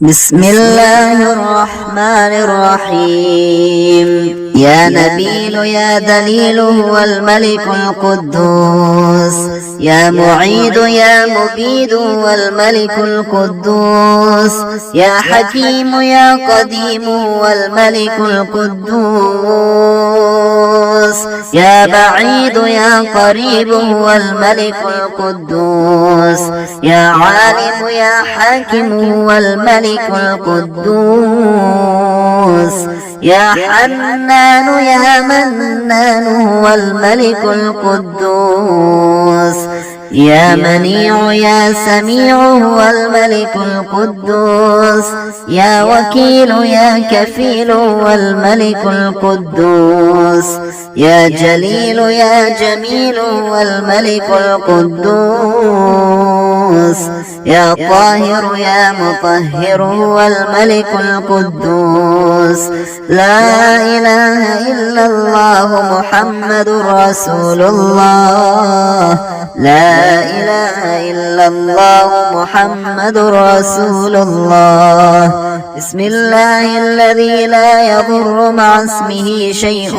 بسم الله الرحمن الرحيم. يا نبيل يا دليل هو الملك القدوس، يا معيد يا مبيد هو الملك القدوس، يا حكيم يا قديم هو الملك القدوس، يا بعيد يا قريب هو الملك القدوس، يا عالم يا حاكم هو الملك القدوس، يا حنان يا منان هو الملك القدوس، يا منيع يا سميع هو الملك القدوس، يا وكيل يا كفيل هو الملك القدوس، يا جليل يا جميل هو الملك القدوس، يا طاهر يا مطهر هو الملك القدوس. لا إله إلا الله محمد رسول الله، لا إله إلا الله محمد رسول الله. بسم الله الذي لا يضر مع اسمه شيء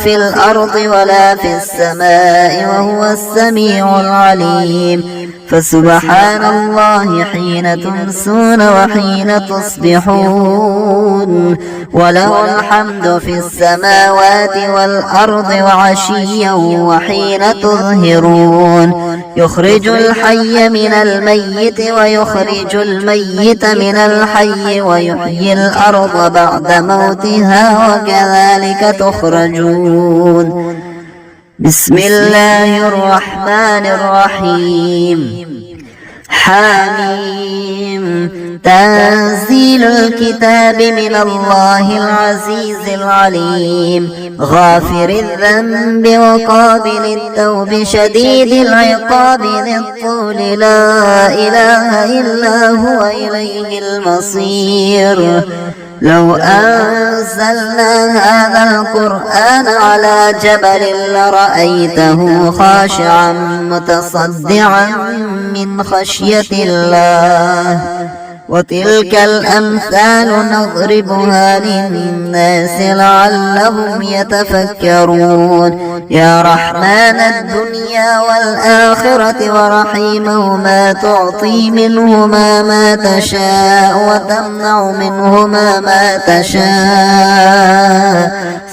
في الأرض ولا في السماء وهو السميع العليم. فسبحان الله حين تمسون وحين تصبحون، وله الحمد في السماوات والأرض وعشيا وحين تظهرون. يخرج الحي من الميت ويخرج الميت من الحي ويحيي الأرض بعد موتها وكذلك تخرجون. بسم الله الرحمن الرحيم. حميم. تنزيل الكتاب من الله العزيز العليم، غافر الذنب وقابل التوب شديد العقاب ذي الطول، لا إله إلا هو إليه المصير. لو أنزلنا هذا القرآن على جبل لرأيته خاشعا متصدعا من خشية الله. وتلك الأمثال نضربها للناس لعلهم يتفكرون. يا رحمن الدنيا والآخرة ورحيمهما تعطي منهما ما تشاء وتمنع منهما ما تشاء.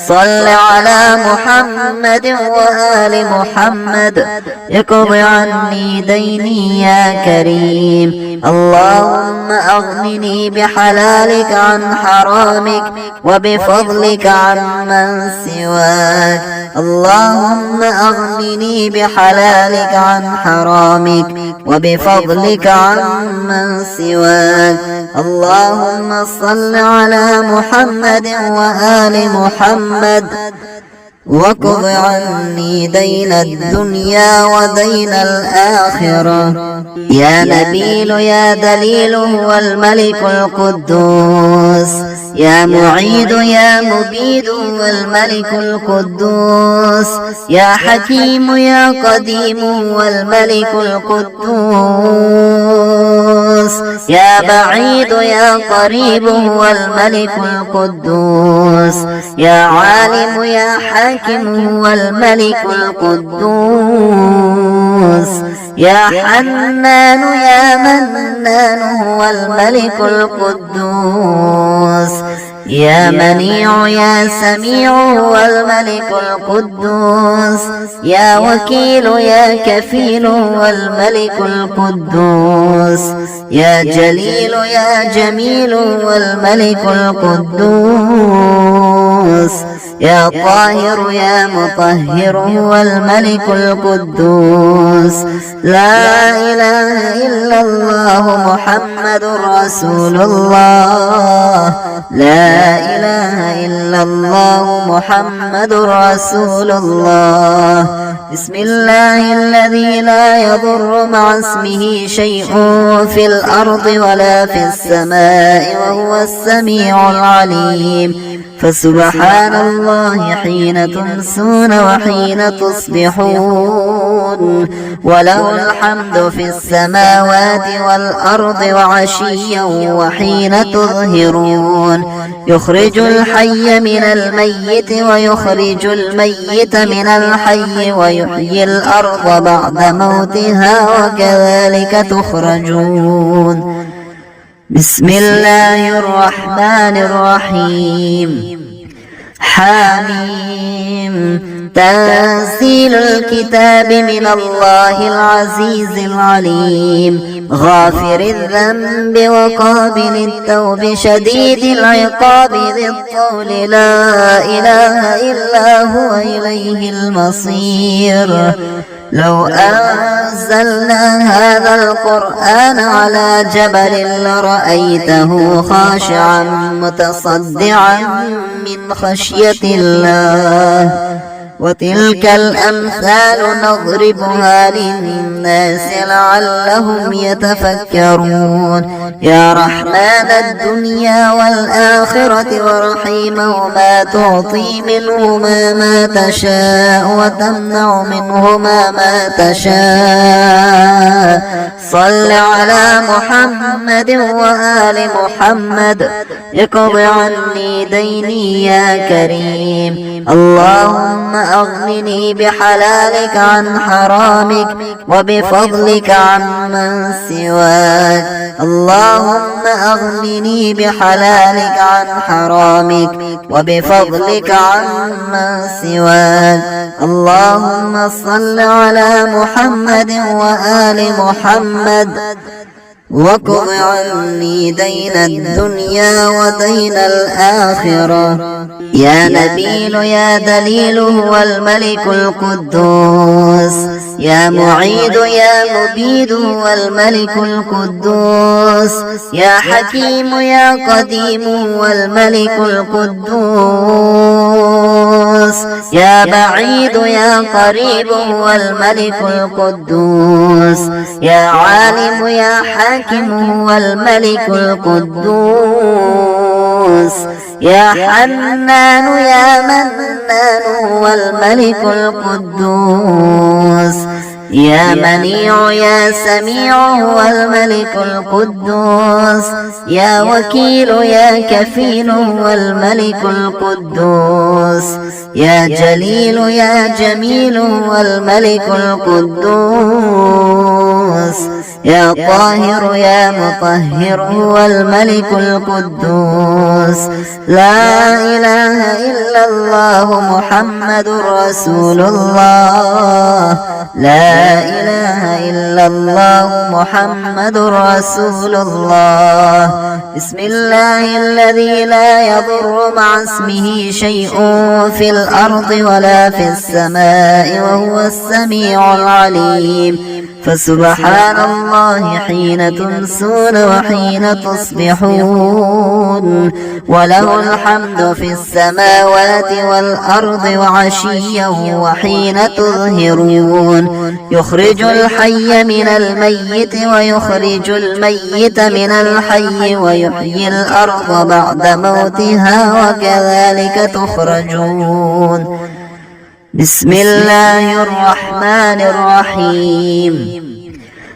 صل على محمد وآل محمد. اقض عني ديني يا كريم. اللهم أغنني بحلالك عن حرامك وبفضلك عن من سواك. اللهم أغنني بحلالك عن حرامك وبفضلك عن من سواك. اللهم صل على محمد وآل محمد. واقض عني دين الدنيا ودين الآخرة. يا نبيل يا دليل هو الملك القدوس، يا معيد يا مبيد هو الملك القدوس، يا حكيم يا قديم هو الملك القدوس، يا بعيد يا قريب هو الملك القدوس، يا عالم يا حاكم هو الملك القدوس، يا حنان يا منان هو الملك القدوس، يا منيع يا سميع هو الملك القدوس، يا وكيل يا كفيل هو الملك القدوس، يا جليل يا جميل هو الملك القدوس، يا طاهر يا مطهر هو الملك القدوس. لا إله إلا الله محمد رسول الله، لا إله إلا الله محمد رسول الله. بسم الله الذي لا يضر مع اسمه شيء في الأرض ولا في السماء وهو السميع العليم. فسبحان الله الله حين تمسون وحين تصبحون وله الحمد في السماوات والأرض وعشيا وحين تظهرون يخرج الحي من الميت ويخرج الميت من الحي ويحيي الأرض بعد موتها وكذلك تخرجون. بسم الله الرحمن الرحيم. حميم. تنزيل الكتاب من الله العزيز العليم غافر الذنب وقابل التوب شديد العقاب ذي الطول لا إله إلا هو إليه المصير. لو أنزلنا هذا القرآن على جبل لرأيته خاشعا متصدعا من خشية الله وتلك الأمثال نضربها للناس لعلهم يتفكرون. يا رحمن الدنيا والآخرة ورحيمهما تعطي منهما ما تشاء وتمنع منهما ما تشاء. صل على محمد وآل محمد اقض عني ديني يا كريم. اللهم أغنني بحلالك عن حرامك وبفضلك عن من سواك. اللهم أغنني بحلالك عن حرامك وبفضلك عن من سواك. اللهم صل على محمد وآل محمد واقض عني دين الدنيا ودين الآخرة. يا نبيل يا دليل هو الملك القدوس. يا معيد يا مبيد هو الملك القدوس. يا حكيم يا قديم هو الملك القدوس. يا بعيد يا قريب هو الملك القدوس. يا عالم يا حاكم هو الملك القدوس. يا حنان يا منان هو الملك القدوس. يا منيع يا سميع هو الملك القدوس. يا وكيل يا كفيل هو الملك القدوس. يا جليل يا جميل هو الملك القدوس. يا طاهر يا مطهر هو الملك القدوس. لا إله إلا الله محمد رسول الله. لا إله إلا الله محمد رسول الله. بسم الله الذي لا يضر مع اسمه شيء في الأرض ولا في السماء وهو السميع العليم. فسبحان الله حين تمسون وحين تصبحون وله الحمد في السماوات والأرض وعشيا وحين تظهرون. يخرج الحي من الميت ويخرج الميت من الحي ويحيي الأرض بعد موتها وكذلك تخرجون. بسم الله الرحمن الرحيم.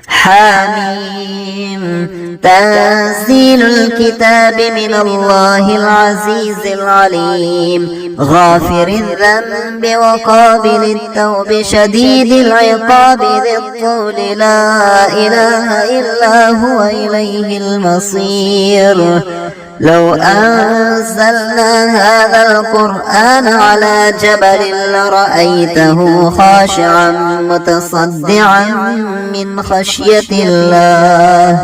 حميم. تنزيل الكتاب من الله العزيز العليم غافر الذنب وقابل التوب شديد العقاب ذي الطول لا إله إلا هو إليه المصير. لو أنزلنا هذا القرآن على جبل لرأيته خاشعا متصدعا من خشية الله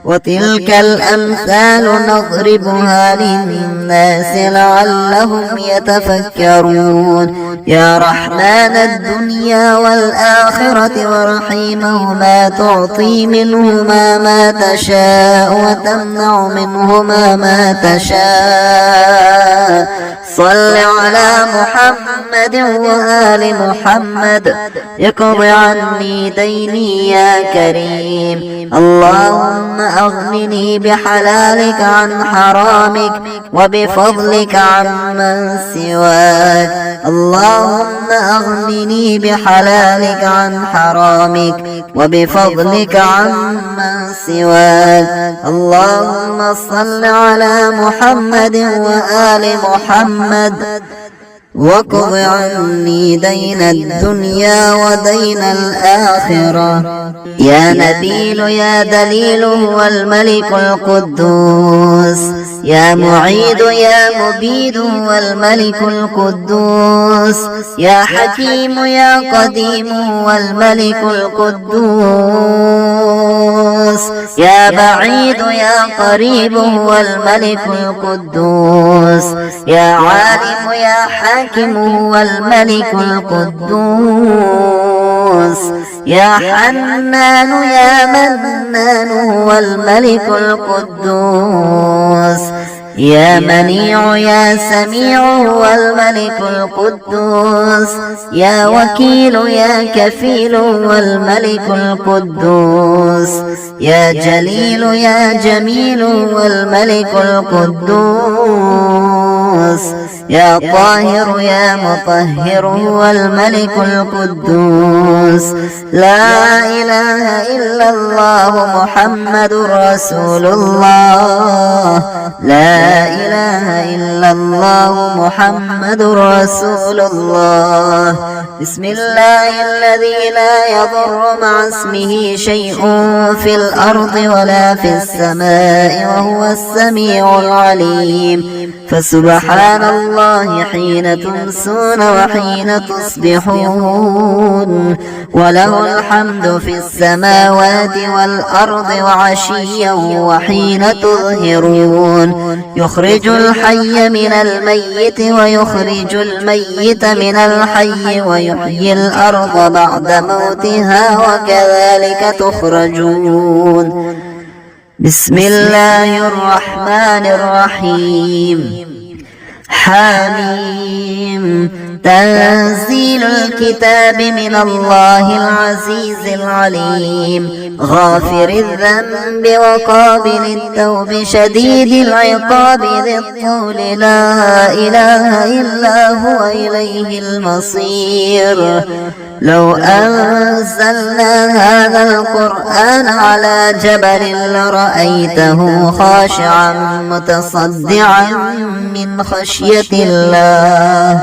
وتلك الأمثال نضربها للناس لعلهم يتفكرون. يا رحمن الدنيا والآخرة ورحيمهما تعطي منهما ما تشاء وتمنع منهما ما تشاء. صل على محمد وآل محمد اقض عني ديني يا كريم. اللهم أغنني بحلالك عن حرامك وبفضلك عمن سواك. اللهم أغنني بحلالك عن حرامك وبفضلك عمن سواك. اللهم صل على محمد وآل محمد واقض عني دين الدنيا ودين الآخرة. يا نبيل يا دليل هو الملك القدوس، يا معيد يا مبيد هو الملك القدوس، يا حكيم يا قديم هو الملك القدوس، يا بعيد يا قريب هو الملك القدوس، يا عالم يا حاكم هو الملك القدوس، يا حنان يا منان هو الملك القدوس، يا منيع يا سميع هو الملك القدوس، يا وكيل يا كفيل هو الملك القدوس، يا جليل يا جميل هو الملك القدوس، يا طاهر يا مطهر هو الملك القدوس. لا إله إلا الله محمد رسول الله، لا إله إلا الله محمد رسول الله. بسم الله الذي لا يضر مع اسمه شيء في الأرض ولا في السماء وهو السميع العليم. فسبحان الله حين تمسون وحين تصبحون، وله الحمد في السماوات والأرض وعشيا وحين تظهرون. يخرج الحي من الميت ويخرج الميت من الحي ويحيي الأرض بعد موتها وكذلك تخرجون. بسم الله الرحمن الرحيم. حميم. تنزيل الكتاب من الله العزيز العليم، غافر الذنب وقابل التوب شديد العقاب ذي الطول، لا إله إلا هو إليه المصير. لو أنزلنا هذا القرآن على جبل لرأيته خاشعا متصدعا من خشية الله.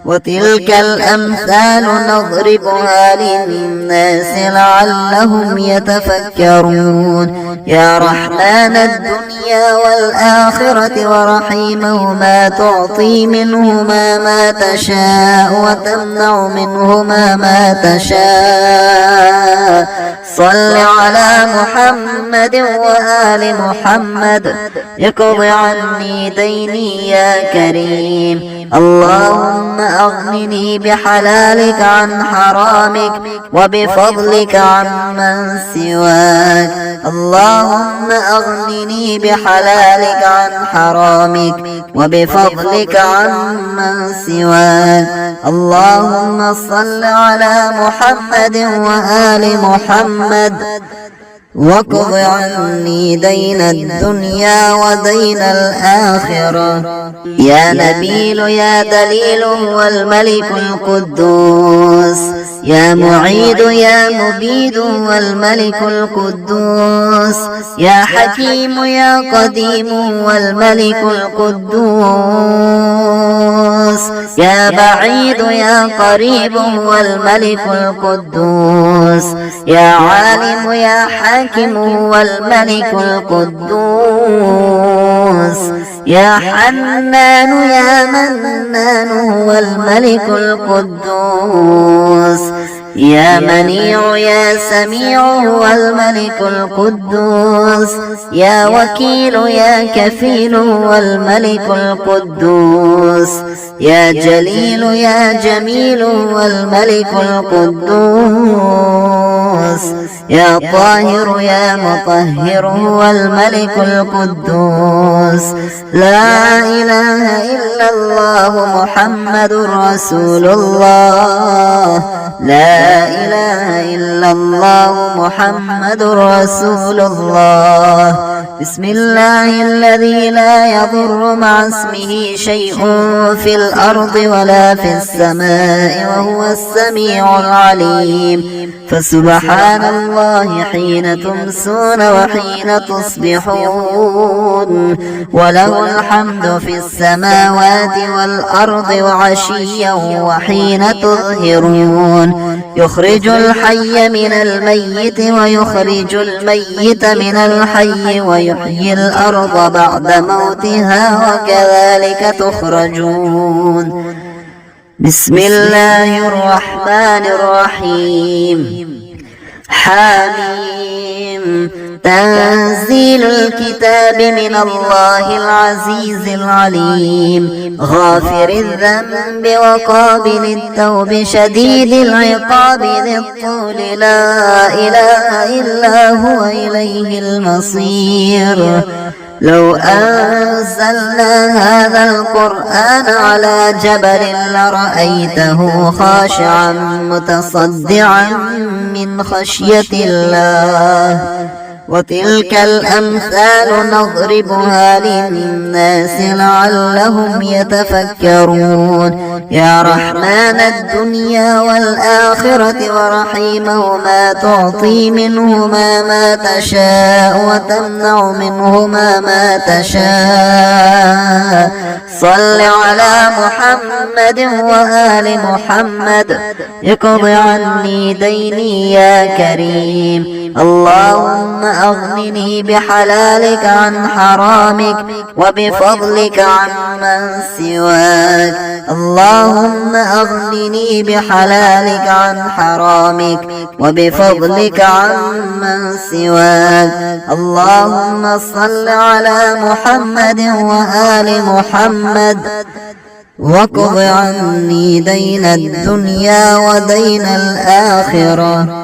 وتلك الأمثال نضربها للناس لعلهم يتفكرون. يا رحمن الدنيا والآخرة ورحيمهما تعطي منهما ما تشاء وتمنع منهما ما تشاء. صل على محمد وآل محمد يقض عني ديني يا كريم. اللهم أغنني بحلالك عن حرامك وبفضلك عمن سواك. اللهم أغنني بحلالك عن حرامك وبفضلك عمن سواك. اللهم صل على محمد وآل محمد واقض عني دين الدنيا ودين الآخرة. يا نبيل يا دليل هو الملك القدوس، يا معيد يا مبيد هو الملك القدوس، يا حكيم يا قديم هو الملك القدوس، يا بعيد يا قريب هو الملك القدوس، يا عالم يا حاكم هو الملك القدوس، يا حنان يا منان هو الملك القدوس، يا منيع يا سميع هو الملك القدوس، يا وكيل يا كفيل هو الملك القدوس، يا جليل يا جميل هو الملك القدوس، يا طاهر يا مطهر هو الملك القدوس. لا إله إلا الله محمد رسول الله. لا إله إلا الله محمد رسول الله. بسم الله الذي لا يضر مع اسمه شيء في الأرض ولا في السماء وهو السميع العليم. فسبحان الله حين تمسون وحين تصبحون، وله الحمد في السماوات والأرض وعشيا وحين تظهرون. يخرج الحي من الميت ويخرج الميت من الحي ويحيي الأرض بعد موتها وكذلك تخرجون. بسم الله الرحمن الرحيم. حميم. تنزيل الكتاب من الله العزيز العليم. غافر الذنب وقابل التوب شديد العقاب ذي الطول. لا إله إلا هو إليه المصير. لو أنزلنا هذا القرآن على جبل لرأيته خاشعا متصدعا من خشية الله. وتلك الأمثال نضربها للناس لعلهم يتفكرون. يا رحمن الدنيا والآخرة ورحيمهما تعطي منهما ما تشاء وتمنع منهما ما تشاء. صل على محمد وآل محمد. اقض عني ديني يا كريم. اللهم أغنني بحلالك عن حرامك وبفضلك عمن سواك. اللهم أغنني بحلالك عن حرامك وبفضلك عمن سواك. اللهم صل على محمد وآل محمد واقض عني دين الدنيا ودين الآخرة.